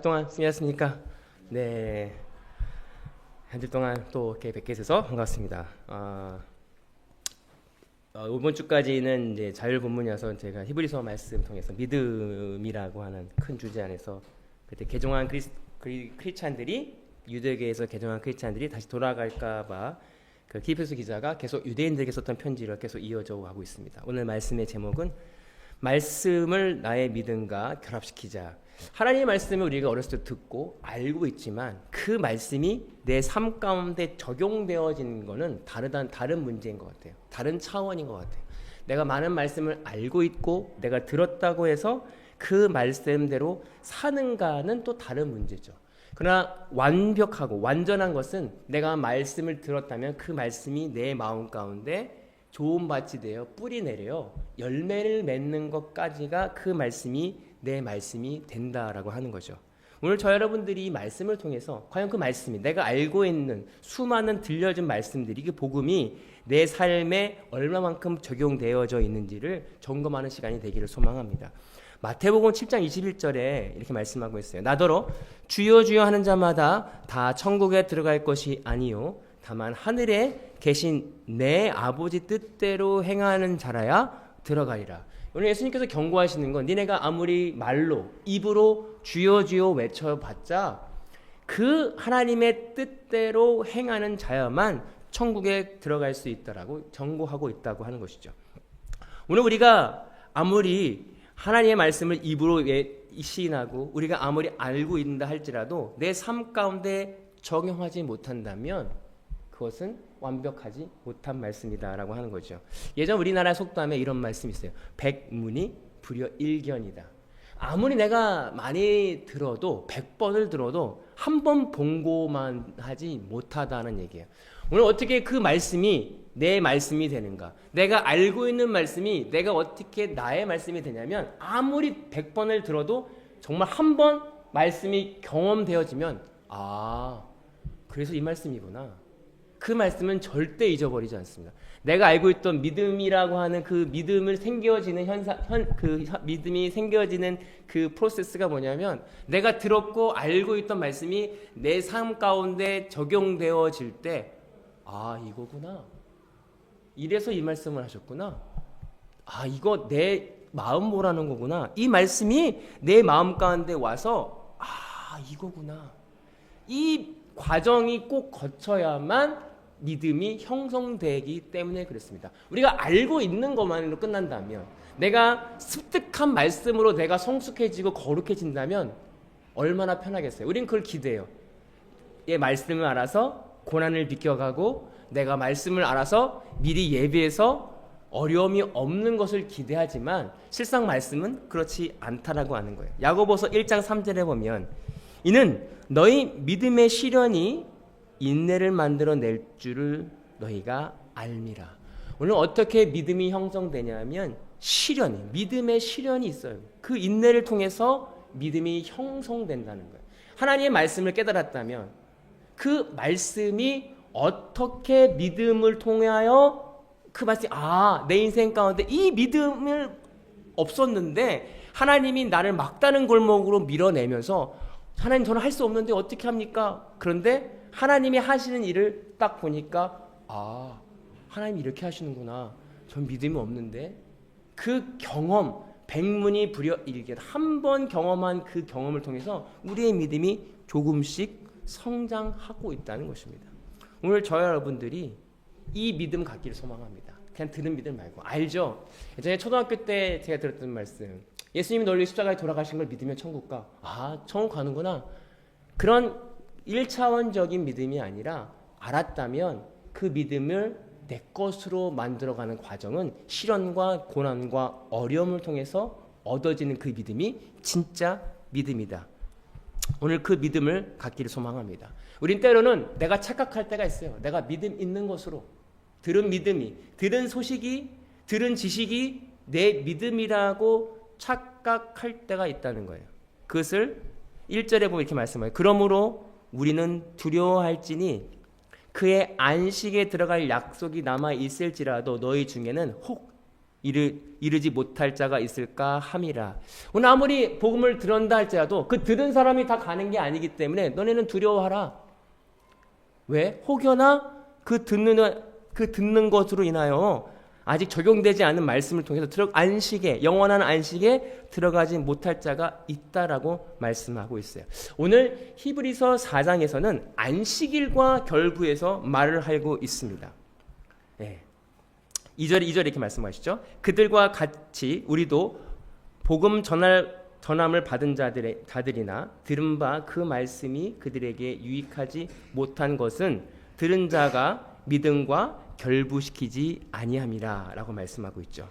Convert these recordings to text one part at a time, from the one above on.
동안 수고하셨습니까? 네, 한 주 동안 또 이렇게 뵙게 돼서 반갑습니다. 이번 주까지는 이제 자율 본문이어서 제가 히브리서 말씀 통해서 믿음이라고 하는 큰 주제 안에서 그때 개종한 크리스찬들이 유대교에서 개종한 크리스찬들이 다시 돌아갈까봐 그 히브리서 기자가 계속 유대인들에게 썼던 편지를 계속 이어져 가고 있습니다. 오늘 말씀의 제목은 말씀을 나의 믿음과 결합시키자. 하나님의 말씀을 우리가 어렸을 때 듣고 알고 있지만 그 말씀이 내 삶 가운데 적용되어지는 것은 다른 문제인 것 같아요. 다른 차원인 것 같아요. 내가 많은 말씀을 알고 있고 내가 들었다고 해서 그 말씀대로 사는가는 또 다른 문제죠. 그러나 완벽하고 완전한 것은 내가 말씀을 들었다면 그 말씀이 내 마음 가운데 좋은 밭이 되어 뿌리 내려 열매를 맺는 것까지가 그 말씀이 내 말씀이 된다라고 하는 거죠. 오늘 저 여러분들이 이 말씀을 통해서 과연 그 말씀이 내가 알고 있는 수많은 들려진 말씀들이 그 복음이 내 삶에 얼마만큼 적용되어져 있는지를 점검하는 시간이 되기를 소망합니다. 마태복음 7장 21절에 이렇게 말씀하고 있어요. 나더러 주여 주여 하는 자마다 다 천국에 들어갈 것이 아니요 다만 하늘에 계신 내 아버지 뜻대로 행하는 자라야 들어가리라. 오늘 예수님께서 경고하시는 건 니네가 아무리 말로 입으로 주여 주여 외쳐봤자 그 하나님의 뜻대로 행하는 자야만 천국에 들어갈 수 있다라고 경고하고 있다고 하는 것이죠. 오늘 우리가 아무리 하나님의 말씀을 입으로 시인하고 우리가 아무리 알고 있다 할지라도 내 삶 가운데 적용하지 못한다면 그것은 완벽하지 못한 말씀이다라고 하는 거죠. 예전 우리나라 속담에 이런 말씀이 있어요. 백문이 불여일견이다. 아무리 내가 많이 들어도 100번을 들어도 한 번 본고만 하지 못하다는 얘기예요. 오늘 어떻게 그 말씀이 내 말씀이 되는가? 내가 알고 있는 말씀이 내가 어떻게 나의 말씀이 되냐면 아무리 100번을 들어도 정말 한 번 말씀이 경험되어지면 그래서 이 말씀이구나. 그 말씀은 절대 잊어버리지 않습니다. 내가 알고 있던 믿음이라고 하는 그 믿음을 생겨지는 믿음이 생겨지는 그 프로세스가 뭐냐면 내가 들었고 알고 있던 말씀이 내 삶 가운데 적용되어질 때 이거구나. 이래서 이 말씀을 하셨구나. 이거 내 마음 보라는 거구나. 이 말씀이 내 마음 가운데 와서 이거구나. 이 과정이 꼭 거쳐야만 믿음이 형성되기 때문에 그렇습니다. 우리가 알고 있는 것만으로 끝난다면 내가 습득한 말씀으로 내가 성숙해지고 거룩해진다면 얼마나 편하겠어요. 우린 그걸 기대해요. 이 말씀을 알아서 고난을 비껴가고 내가 말씀을 알아서 미리 예비해서 어려움이 없는 것을 기대하지만 실상 말씀은 그렇지 않다라고 하는 거예요. 야고보서 1장 3절에 보면 이는 너희 믿음의 시련이 인내를 만들어낼 줄을 너희가 알미라. 오늘 어떻게 믿음이 형성되냐면 믿음의 시련이 있어요. 그 인내를 통해서 믿음이 형성된다는 거예요. 하나님의 말씀을 깨달았다면 그 말씀이 어떻게 믿음을 통하여 그 말씀이 내 인생 가운데 이 믿음을 없었는데 하나님이 나를 막다른 골목으로 밀어내면서 하나님 저는 할 수 없는데 어떻게 합니까? 그런데 하나님이 하시는 일을 딱 보니까 하나님이 이렇게 하시는구나. 전 믿음이 없는데 그 경험 백문이 불여일견 한 번 경험한 그 경험을 통해서 우리의 믿음이 조금씩 성장하고 있다는 것입니다. 오늘 저와 여러분들이 이 믿음 갖기를 소망합니다. 그냥 들은 믿음 말고 알죠? 예전에 초등학교 때 제가 들었던 말씀 예수님이 널리 십자가에 돌아가신 걸 믿으면 천국 가. 천국 가는구나. 그런 1차원적인 믿음이 아니라 알았다면 그 믿음을 내 것으로 만들어가는 과정은 시련과 고난과 어려움을 통해서 얻어지는 그 믿음이 진짜 믿음이다. 오늘 그 믿음을 갖기를 소망합니다. 우린 때로는 내가 착각할 때가 있어요. 내가 믿음 있는 것으로 들은 믿음이 들은 소식이 들은 지식이 내 믿음이라고 착각할 때가 있다는 거예요. 그것을 1절에 보면 이렇게 말씀해요. 그러므로 우리는 두려워할지니 그의 안식에 들어갈 약속이 남아 있을지라도 너희 중에는 혹 이르지 못할 자가 있을까 함이라. 오늘 아무리 복음을 들은다 할지라도 그 들은 사람이 다 가는 게 아니기 때문에 너네는 두려워하라. 왜? 혹여나 그 듣는 것으로 인하여 아직 적용되지 않은 말씀을 통해서 안식에, 영원한 안식에 들어가지 못할 자가 있다라고 말씀하고 있어요. 오늘 히브리서 4장에서는 안식일과 결부해서 말을 하고 있습니다. 네. 2절에 이렇게 말씀하시죠. 그들과 같이 우리도 복음 전함을 받은 자들이나 들은 바 그 말씀이 그들에게 유익하지 못한 것은 들은 자가 믿음과 결부시키지 아니함이라 라고 말씀하고 있죠.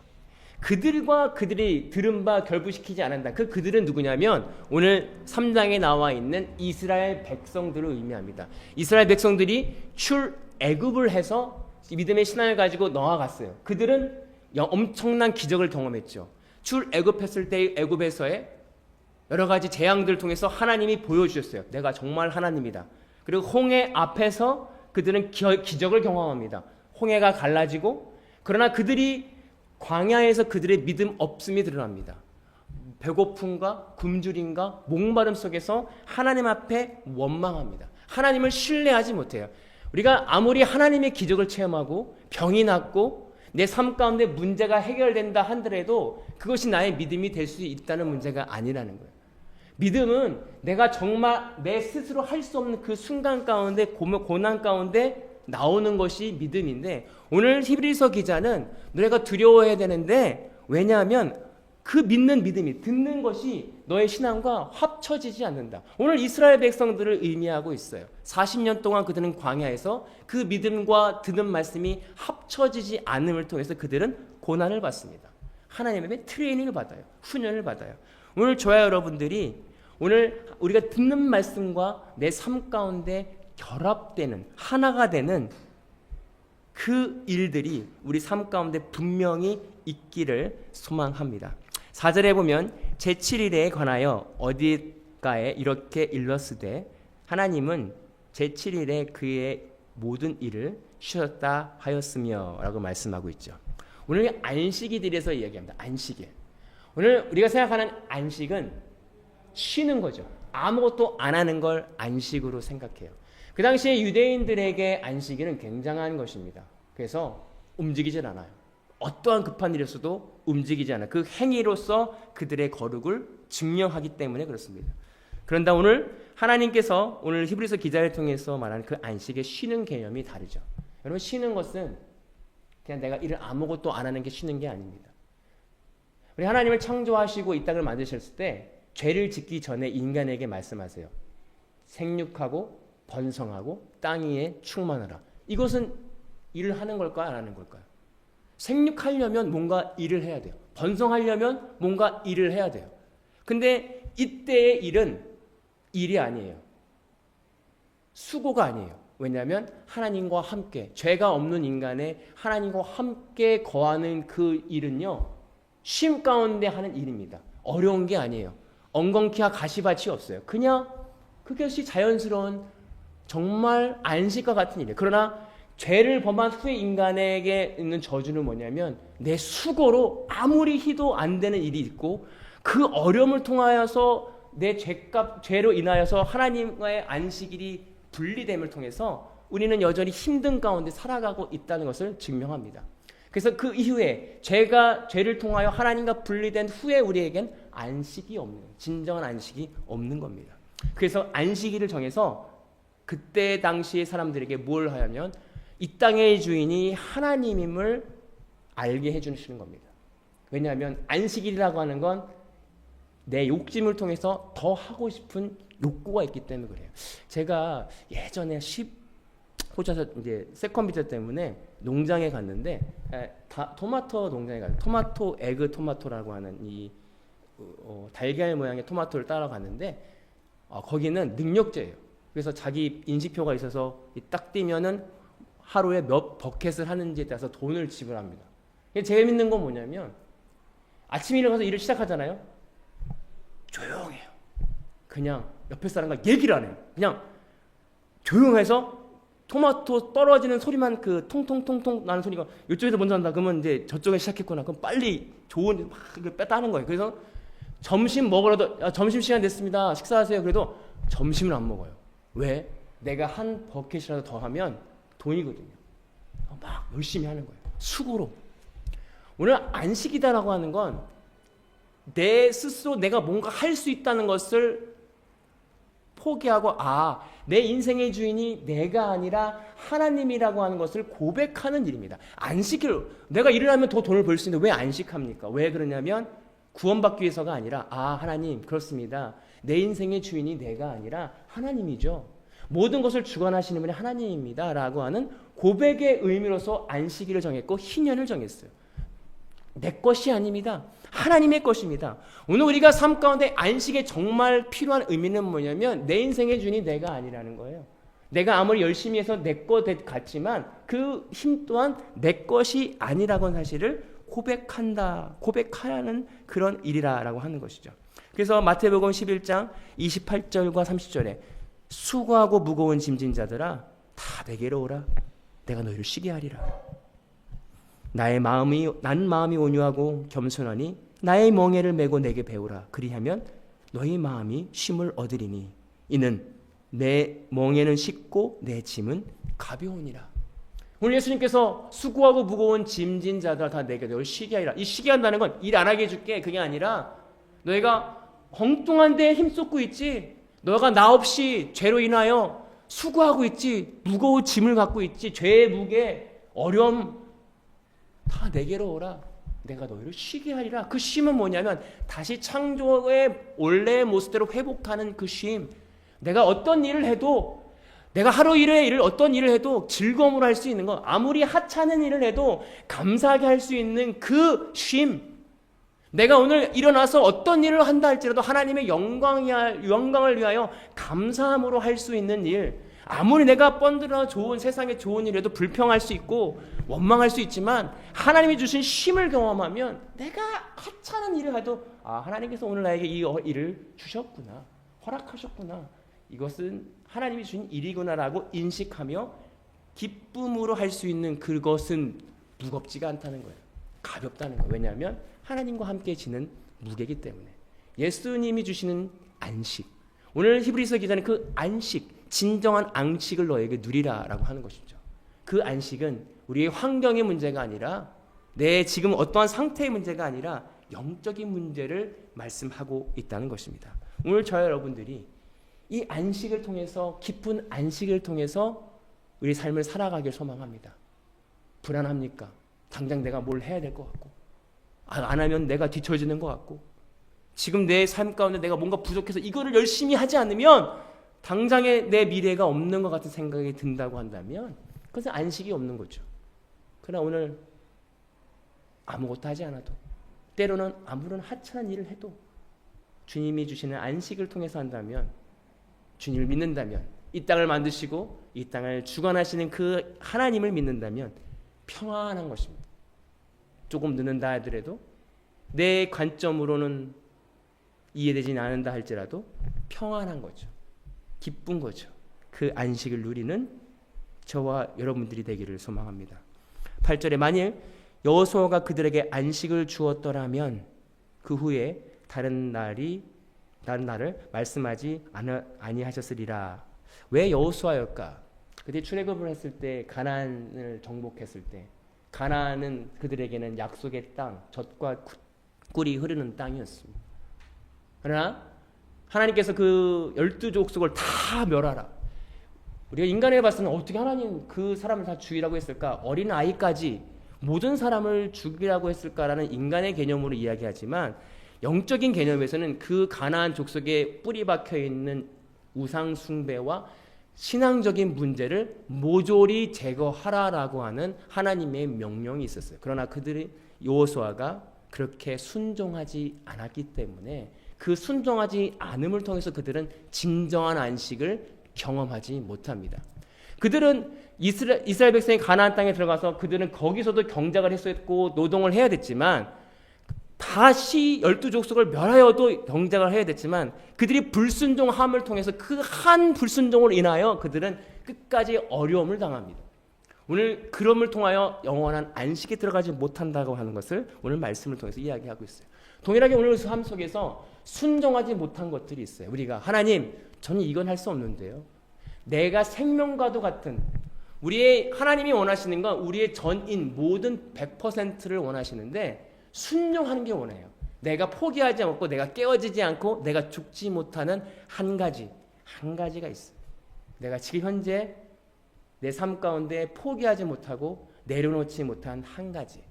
그들과 그들이 들은 바 결부시키지 않는다. 그들은 누구냐면 오늘 3장에 나와 있는 이스라엘 백성들을 의미합니다. 이스라엘 백성들이 출애굽을 해서 믿음의 신앙을 가지고 나아갔어요. 그들은 엄청난 기적을 경험했죠. 출애굽했을 때 애굽에서의 여러 가지 재앙들을 통해서 하나님이 보여주셨어요. 내가 정말 하나님이다. 그리고 홍해 앞에서 그들은 기적을 경험합니다. 홍해가 갈라지고, 그러나 그들이 광야에서 그들의 믿음 없음이 드러납니다. 배고픔과 굶주림과 목마름 속에서 하나님 앞에 원망합니다. 하나님을 신뢰하지 못해요. 우리가 아무리 하나님의 기적을 체험하고 병이 낫고 내 삶 가운데 문제가 해결된다 한들에도 그것이 나의 믿음이 될 수 있다는 문제가 아니라는 거예요. 믿음은 내가 정말 내 스스로 할 수 없는 그 순간 가운데 고난 가운데 나오는 것이 믿음인데, 오늘 히브리서 기자는 너희가 두려워해야 되는데, 왜냐하면 그 믿는 믿음이 듣는 것이 너의 신앙과 합쳐지지 않는다. 오늘 이스라엘 백성들을 의미하고 있어요. 40년 동안 그들은 광야에서 그 믿음과 듣는 말씀이 합쳐지지 않음을 통해서 그들은 고난을 받습니다. 하나님의 트레이닝을 받아요. 훈련을 받아요. 오늘 저와 여러분들이 오늘 우리가 듣는 말씀과 내 삶 가운데 결합되는, 하나가 되는 그 일들이 우리 삶 가운데 분명히 있기를 소망합니다. 4절에 보면 제7일에 관하여 어디가에 이렇게 일렀으되 하나님은 제7일에 그의 모든 일을 쉬었다 하였으며 라고 말씀하고 있죠. 오늘 안식일에 대해서 이야기합니다. 안식일. 오늘 우리가 생각하는 안식은 쉬는 거죠. 아무것도 안 하는 걸 안식으로 생각해요. 그 당시에 유대인들에게 안식일은 굉장한 것입니다. 그래서 움직이질 않아요. 어떠한 급한 일이었어도 움직이지 않아요. 그 행위로서 그들의 거룩을 증명하기 때문에 그렇습니다. 그런데 오늘 하나님께서 오늘 히브리서 기자를 통해서 말하는 그 안식의 쉬는 개념이 다르죠. 여러분, 쉬는 것은 그냥 내가 일을 아무것도 안 하는 게 쉬는 게 아닙니다. 우리 하나님을 창조하시고 이 땅을 만드셨을 때 죄를 짓기 전에 인간에게 말씀하세요. 생육하고 번성하고 땅 위에 충만하라. 이것은 일을 하는 걸까요? 안 하는 걸까요? 생육하려면 뭔가 일을 해야 돼요. 번성하려면 뭔가 일을 해야 돼요. 근데 이때의 일은 일이 아니에요. 수고가 아니에요. 왜냐하면 하나님과 함께, 죄가 없는 인간의 하나님과 함께 거하는 그 일은요, 쉼 가운데 하는 일입니다. 어려운 게 아니에요. 엉겅퀴와 가시밭이 없어요. 그냥 그것이 자연스러운 정말 안식과 같은 일이에요. 그러나 죄를 범한 후에 인간에게 있는 저주는 뭐냐면 내 수고로 아무리 해도 안 되는 일이 있고, 그 어려움을 통하여서 내 죄로 인하여서 하나님과의 안식일이 분리됨을 통해서 우리는 여전히 힘든 가운데 살아가고 있다는 것을 증명합니다. 그래서 그 이후에 죄를 통하여 하나님과 분리된 후에 우리에겐 안식이 없는, 진정한 안식이 없는 겁니다. 그래서 안식일을 정해서 그때 당시의 사람들에게 뭘 하냐면 이 땅의 주인이 하나님임을 알게 해주시는 겁니다. 왜냐하면 안식일이라고 하는 건 내 욕심을 통해서 더 하고 싶은 욕구가 있기 때문에 그래요. 제가 예전에 호주에서 이제 세컨비자 때문에 농장에 갔는데, 토마토 농장에 갔어요. 토마토 에그 토마토라고 하는 이 달걀 모양의 토마토를 따라갔는데, 거기는 능력제예요. 그래서 자기 인식표가 있어서 딱 뛰면은 하루에 몇 버켓을 하는지에 따라서 돈을 지불합니다. 재밌는 건 뭐냐면 아침에 일어나서 일을 시작하잖아요. 조용해요. 그냥 옆에 사람과 얘기를 안 해요. 그냥 조용해서 토마토 떨어지는 소리만 그 통통통통 나는 소리가 이쪽에서 먼저 난다. 그러면 이제 저쪽에 시작했구나. 그럼 빨리 좋은 막 따는 거예요. 그래서 점심 먹으러도 점심 시간 됐습니다. 식사하세요. 그래도 점심을 안 먹어요. 왜? 내가 한 버킷이라도 더 하면 돈이거든요. 막 열심히 하는 거예요. 수고로. 오늘 안식이다라고 하는 건 내 스스로 내가 뭔가 할 수 있다는 것을 포기하고 내 인생의 주인이 내가 아니라 하나님이라고 하는 것을 고백하는 일입니다. 안식일 내가 일을 하면 더 돈을 벌 수 있는데 왜 안식합니까? 왜 그러냐면 구원받기 위해서가 아니라 하나님 그렇습니다. 내 인생의 주인이 내가 아니라 하나님이죠. 모든 것을 주관하시는 분이 하나님입니다 라고 하는 고백의 의미로서 안식일을 정했고 희년을 정했어요. 내 것이 아닙니다. 하나님의 것입니다. 오늘 우리가 삶 가운데 안식에 정말 필요한 의미는 뭐냐면 내 인생의 주인이 내가 아니라는 거예요. 내가 아무리 열심히 해서 내 것 같지만 그 힘 또한 내 것이 아니라는 사실을 고백하는 그런 일이라고 하는 것이죠. 그래서 마태복음 11장 28절과 30절에 수고하고 무거운 짐진 자들아 다 내게로 오라. 내가 너희를 쉬게 하리라. 난 마음이 온유하고 겸손하니 나의 멍에를 메고 내게 배우라. 그리하면 너희 마음이 쉼을 얻으리니 이는 내 멍에는 쉽고 내 짐은 가벼우니라. 오늘 예수님께서 수고하고 무거운 짐진 자들아 다 내게 너희를 쉬게 하리라. 이 쉬게 한다는 건 일 안 하게 해줄게 그게 아니라 너희가 엉뚱한 데에 힘쏟고 있지, 너가 나 없이 죄로 인하여 수고하고 있지, 무거운 짐을 갖고 있지, 죄의 무게, 어려움 다 내게로 오라. 내가 너희를 쉬게 하리라. 그 쉼은 뭐냐면 다시 창조의 원래의 모습대로 회복하는 그 쉼. 내가 어떤 일을 해도 내가 하루 일을 어떤 일을 해도 즐거움으로 할 수 있는 거, 아무리 하찮은 일을 해도 감사하게 할 수 있는 그 쉼. 내가 오늘 일어나서 어떤 일을 한다 할지라도 하나님의 영광을 위하여 감사함으로 할 수 있는 일. 아무리 내가 뻔들어 좋은 세상에 좋은 일에도 불평할 수 있고 원망할 수 있지만 하나님이 주신 쉼을 경험하면 내가 하찮은 일을 해도 하나님께서 오늘 나에게 이 일을 주셨구나, 허락하셨구나, 이것은 하나님이 주신 일이구나라고 인식하며 기쁨으로 할 수 있는 그것은 무겁지가 않다는 거예요. 가볍다는 거예요. 왜냐하면 하나님과 함께 지는 무게이기 때문에. 예수님이 주시는 안식, 오늘 히브리서 기자는 그 안식, 진정한 안식을 너에게 누리라라고 하는 것이죠. 그 안식은 우리의 환경의 문제가 아니라 내 지금 어떠한 상태의 문제가 아니라 영적인 문제를 말씀하고 있다는 것입니다. 오늘 저와 여러분들이 이 안식을 통해서, 깊은 안식을 통해서 우리 삶을 살아가길 소망합니다. 불안합니까? 당장 내가 뭘 해야 될 것 같고, 안 하면 내가 뒤처지는 것 같고, 지금 내 삶 가운데 내가 뭔가 부족해서 이거를 열심히 하지 않으면 당장의 내 미래가 없는 것 같은 생각이 든다고 한다면 그것은 안식이 없는 거죠. 그러나 오늘 아무것도 하지 않아도, 때로는 아무런 하찮은 일을 해도 주님이 주시는 안식을 통해서 한다면, 주님을 믿는다면, 이 땅을 만드시고 이 땅을 주관하시는 그 하나님을 믿는다면 평안한 것입니다. 조금 늦는다 하더라도, 내 관점으로는 이해되지 않는다 할지라도 평안한 거죠. 기쁜 거죠. 그 안식을 누리는 저와 여러분들이 되기를 소망합니다. 8절에 만일 여호수아가 그들에게 안식을 주었더라면 그 후에 다른 날을 말씀하지 아니하셨으리라. 왜 여호수아일까? 그때 출애굽을 했을 때, 가나안을 정복했을 때, 가나안은 그들에게는 약속의 땅, 젖과 꿀이 흐르는 땅이었습니다. 그러나 하나님께서 그 12족속을 다 멸하라. 우리가 인간에 봤을 때는 어떻게 하나님 그 사람을 다 죽이라고 했을까? 어린 아이까지 모든 사람을 죽이라고 했을까라는 인간의 개념으로 이야기하지만, 영적인 개념에서는 그 가나안 족속에 뿌리 박혀 있는 우상 숭배와 신앙적인 문제를 모조리 제거하라라고 하는 하나님의 명령이 있었어요. 그러나 그들이, 여호수아가 그렇게 순종하지 않았기 때문에 그 순종하지 않음을 통해서 그들은 진정한 안식을 경험하지 못합니다. 그들은 이스라엘 백성이 가나안 땅에 들어가서 그들은 거기서도 경작을 했었고 노동을 해야 됐지만, 다시 12족속을 멸하여도 경작을 해야 됐지만, 그들이 불순종함을 통해서 그 한 불순종으로 인하여 그들은 끝까지 어려움을 당합니다. 오늘 그럼을 통하여 영원한 안식에 들어가지 못한다고 하는 것을 오늘 말씀을 통해서 이야기하고 있어요. 동일하게 오늘 삶 속에서 순종하지 못한 것들이 있어요. 우리가 하나님, 저는 이건 할 수 없는데요. 내가 생명과도 같은 우리의 하나님이 원하시는 건 우리의 전인 모든 100%를 원하시는데 순종하는 게 원해요. 내가 포기하지 않고 내가 깨어지지 않고 내가 죽지 못하는 한 가지가 있어요. 내가 지금 현재 내 삶 가운데 포기하지 못하고 내려놓지 못한 한 가지.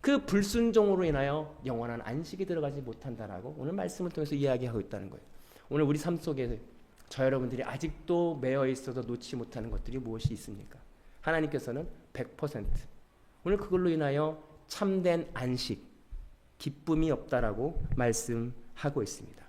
그 불순종으로 인하여 영원한 안식에 들어가지 못한다라고 오늘 말씀을 통해서 이야기하고 있다는 거예요. 오늘 우리 삶 속에 저 여러분들이 아직도 매여 있어서 놓지 못하는 것들이 무엇이 있습니까? 하나님께서는 100% 오늘 그걸로 인하여 참된 안식, 기쁨이 없다라고 말씀하고 있습니다.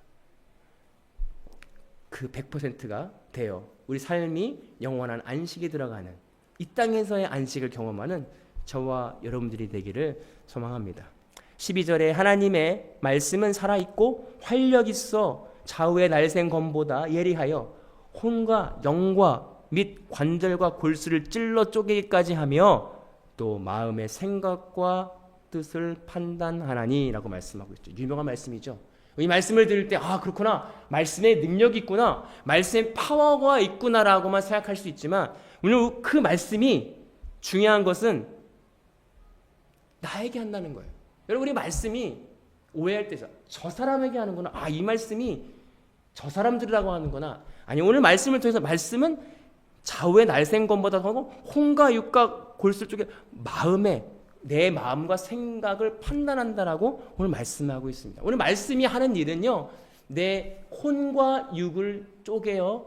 그 100%가 되어 우리 삶이 영원한 안식에 들어가는 이 땅에서의 안식을 경험하는 저와 여러분들이 되기를 소망합니다. 12절에 하나님의 말씀은 살아있고 활력 있어 좌우의 날쌘 검보다 예리하여 혼과 영과 및 관절과 골수를 찔러 쪼개기까지 하며 또 마음의 생각과 뜻을 판단하나니 라고 말씀하고 있죠. 유명한 말씀이죠. 이 말씀을 들을 때 그렇구나. 말씀에 능력이 있구나. 말씀에 파워가 있구나라고만 생각할 수 있지만 오늘 그 말씀이 중요한 것은 나에게 한다는 거예요. 여러분, 이 말씀이 오해할 때죠. 저 사람에게 하는구나. 이 말씀이 저 사람들이라고 하는구나. 아니, 오늘 말씀을 통해서 말씀은 좌우의 날쌘 검보다 하고 혼과 육과 골수 쪽에 내 마음과 생각을 판단한다라고 오늘 말씀하고 있습니다. 오늘 말씀이 하는 일은요, 내 혼과 육을 쪼개어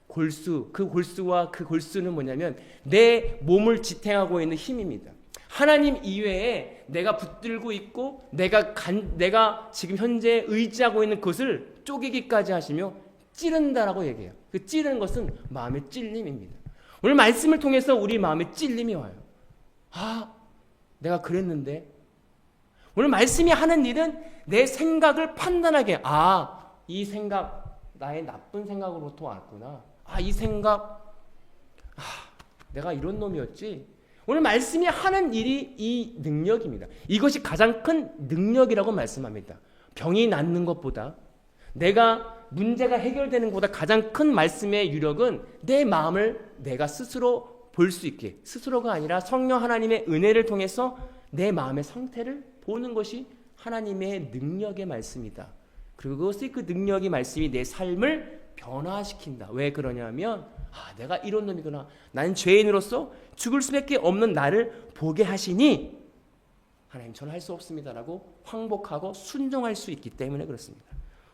그 골수와 그 골수는 뭐냐면 내 몸을 지탱하고 있는 힘입니다. 하나님 이외에 내가 붙들고 있고 내가 지금 현재 의지하고 있는 것을 쪼개기까지 하시며 찌른다라고 얘기해요. 그 찌르는 것은 마음의 찔림입니다. 오늘 말씀을 통해서 우리 마음에 찔림이 와요. 내가 그랬는데. 오늘 말씀이 하는 일은 내 생각을 판단하게, 이 생각 나의 나쁜 생각으로부터 왔구나. 이 생각 내가 이런 놈이었지. 오늘 말씀이 하는 일이 이 능력입니다. 이것이 가장 큰 능력이라고 말씀합니다. 병이 낫는 것보다, 내가 문제가 해결되는 것보다 가장 큰 말씀의 유력은 내 마음을 내가 스스로 볼 수 있게, 스스로가 아니라 성령 하나님의 은혜를 통해서 내 마음의 상태를 보는 것이 하나님의 능력의 말씀이다. 그리고 그것이 그 능력의 말씀이 내 삶을 변화시킨다. 왜 그러냐면 내가 이런 놈이구나. 나는 죄인으로서 죽을 수밖에 없는 나를 보게 하시니 하나님, 저는 할 수 없습니다라고 항복하고 순종할 수 있기 때문에 그렇습니다.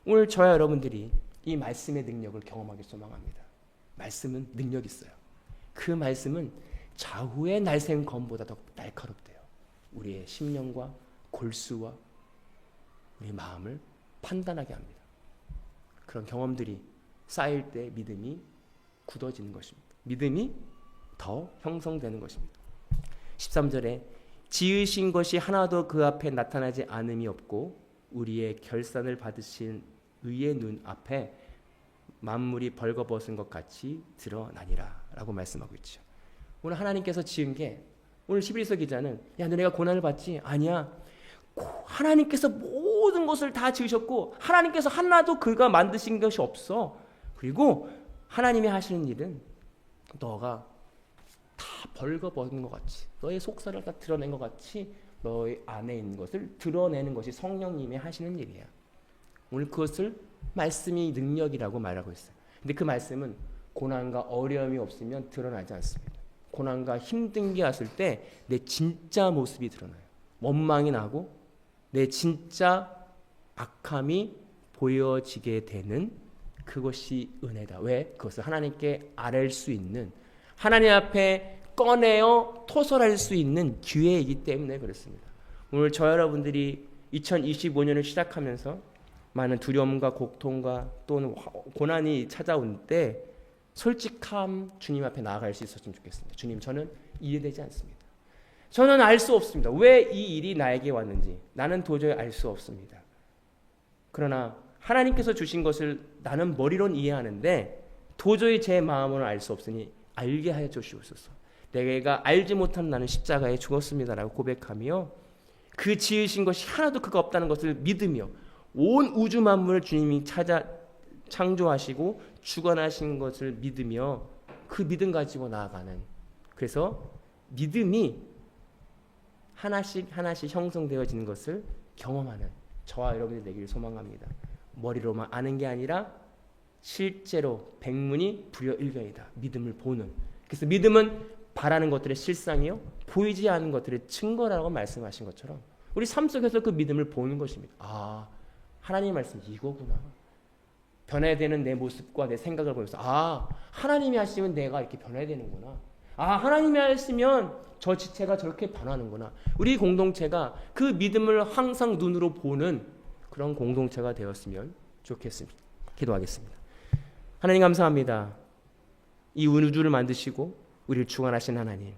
오늘 저와 여러분들이 이 말씀의 능력을 경험하기 소망합니다. 말씀은 능력 있어요. 그 말씀은 좌우의 날쌘 검보다 더 날카롭대요. 우리의 심령과 골수와 우리 마음을 판단하게 합니다. 그런 경험들이 쌓일 때 믿음이 굳어지는 것입니다. 믿음이 더 형성되는 것입니다. 13절에 지으신 것이 하나도 그 앞에 나타나지 않음이 없고 우리의 결산을 받으신 의의 눈 앞에 만물이 벌거벗은 것 같이 드러나니라 라고 말씀하고 있죠. 오늘 하나님께서 지은 게, 오늘 히브리서 기자는 너네가 고난을 받지? 아니야. 하나님께서 모든 것을 다 지으셨고 하나님께서 하나도 그가 만드신 것이 없어. 그리고 하나님이 하시는 일은 너가 다 벌거벗은 것 같이, 너의 속살을 다 드러낸 것 같이 너의 안에 있는 것을 드러내는 것이 성령님이 하시는 일이야. 오늘 그것을 말씀이 능력이라고 말하고 있어요. 근데 그 말씀은 고난과 어려움이 없으면 드러나지 않습니다. 고난과 힘든 게 왔을 때 내 진짜 모습이 드러나요. 원망이 나고 내 진짜 악함이 보여지게 되는 그것이 은혜다. 왜? 그것을 하나님께 아뢰일 수 있는, 하나님 앞에 꺼내어 토설할 수 있는 기회이기 때문에 그렇습니다. 오늘 저 여러분들이 2025년을 시작하면서 많은 두려움과 고통과 또는 고난이 찾아올 때 솔직함 주님 앞에 나아갈 수 있었으면 좋겠습니다. 주님, 저는 이해되지 않습니다. 저는 알 수 없습니다. 왜 이 일이 나에게 왔는지 나는 도저히 알 수 없습니다. 그러나 하나님께서 주신 것을 나는 머리로는 이해하는데 도저히 제 마음으로는 알 수 없으니 알게 하여 주시옵소서. 내가 알지 못한 나는 십자가에 죽었습니다라고 고백하며 그 지으신 것이 하나도 그가 없다는 것을 믿으며 온 우주 만물을 주님이 창조하시고 주관하신 것을 믿으며 그 믿음 가지고 나아가는, 그래서 믿음이 하나씩 형성되어지는 것을 경험하는 저와 여러분이 되기를 소망합니다. 머리로만 아는 게 아니라 실제로 백문이 불여일견이다. 믿음을 보는. 그래서 믿음은 바라는 것들의 실상이요 보이지 않는 것들의 증거라고 말씀하신 것처럼 우리 삶 속에서 그 믿음을 보는 것입니다. 아, 하나님의 말씀이 이거구나. 변화되는 내 모습과 내 생각을 보면서 아, 하나님이 하시면 내가 이렇게 변해야 되는구나. 아, 하나님이 하시면 저 지체가 저렇게 변하는구나. 우리 공동체가 그 믿음을 항상 눈으로 보는 그런 공동체가 되었으면 좋겠습니다. 기도하겠습니다. 하나님 감사합니다. 이 우주를 만드시고 우리를 주관하신 하나님,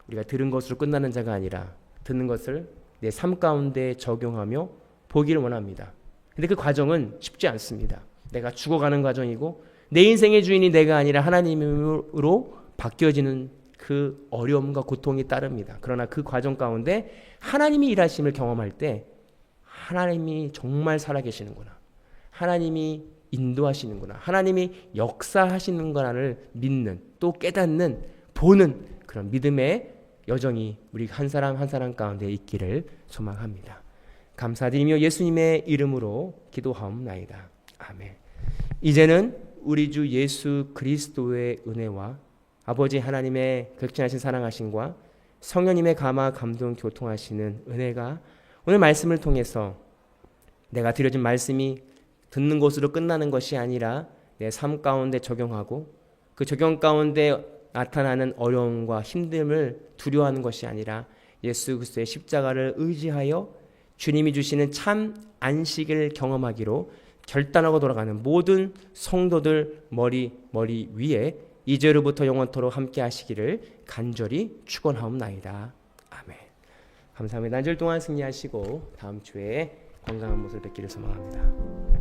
우리가 들은 것으로 끝나는 자가 아니라 듣는 것을 내 삶 가운데 적용하며 보기를 원합니다. 근데 그 과정은 쉽지 않습니다. 내가 죽어가는 과정이고 내 인생의 주인이 내가 아니라 하나님으로 바뀌어지는 그 어려움과 고통이 따릅니다. 그러나 그 과정 가운데 하나님이 일하심을 경험할 때 하나님이 정말 살아계시는구나, 하나님이 인도하시는구나, 하나님이 역사하시는구나를 믿는, 또 깨닫는, 보는 그런 믿음의 여정이 우리 한 사람 한 사람 가운데 있기를 소망합니다. 감사드리며 예수님의 이름으로 기도하옵나이다. 아멘. 이제는 우리 주 예수 그리스도의 은혜와 아버지 하나님의 극진하신 사랑하심과 성령님의 감화 감동 교통하시는 은혜가 오늘 말씀을 통해서 내가 드려진 말씀이 듣는 것으로 끝나는 것이 아니라 내 삶 가운데 적용하고 그 적용 가운데 나타나는 어려움과 힘듦을 두려워하는 것이 아니라 예수 그리스도의 십자가를 의지하여 주님이 주시는 참 안식을 경험하기로 결단하고 돌아가는 모든 성도들 머리 위에 이제로부터 영원토록 함께 하시기를 간절히 축원하옵나이다. 아멘. 감사합니다. 한 주일 동안 승리하시고 다음 주에 건강한 모습을 뵙기를 소망합니다.